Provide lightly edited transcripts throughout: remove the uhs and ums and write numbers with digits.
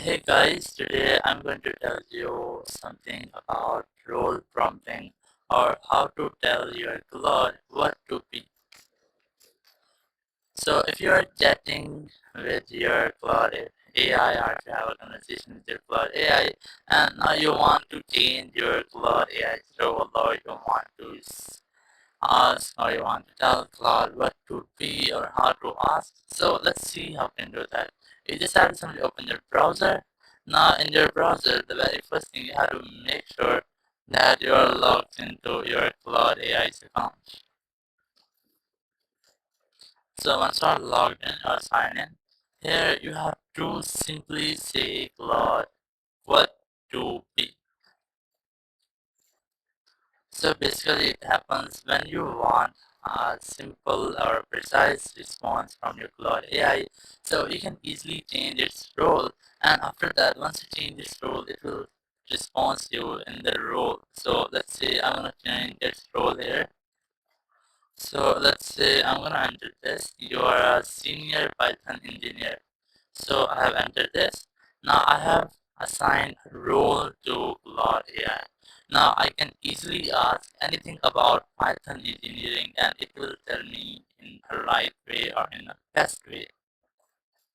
Hey guys, today I'm going to tell you something about role prompting or how to tell your Claude what to be. So if you're chatting with your Claude AI or if you have a conversation with your Claude AI and now you want to change your Claude AI's role or you want to ask or you want to tell Claude what to be or how to ask. So let's see how we can do that. You just have to simply open your browser. Now in your browser, the very first thing you have to make sure that you are logged into your Claude AI's account. So once you are logged in or signed in, here you have to simply say Claude what to be. So basically it happens when you want a simple or precise response from your Claude AI. So you can easily change its role, and after that once you change its role it will respond to you in the role. So let's say I'm gonna change its role here. So let's say I'm gonna enter this. You are a senior Python engineer. So I have entered this. Now I have assigned a role to Claude AI. Now I can easily ask anything about Python engineering and it will tell me in a right way or in a best way.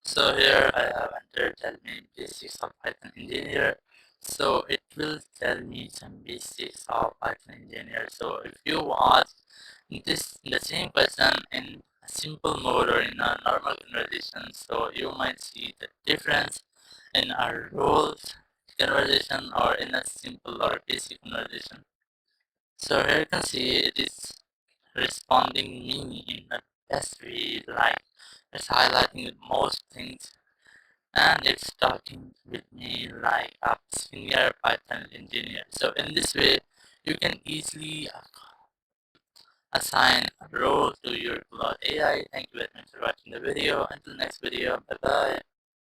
So here I have entered tell me basics of Python engineer. So it will tell me some basics of Python engineer. So if you ask this the same question in a simple mode or in a normal conversation, so you might see the difference in our roles conversation or in a simple or basic conversation. So here you can see it is responding me in the best way, like it's highlighting most things and it's talking with me like a senior Python engineer. So in this way, you can easily assign a role to your Claude AI. Thank you very much for watching the video. Until next video, bye bye.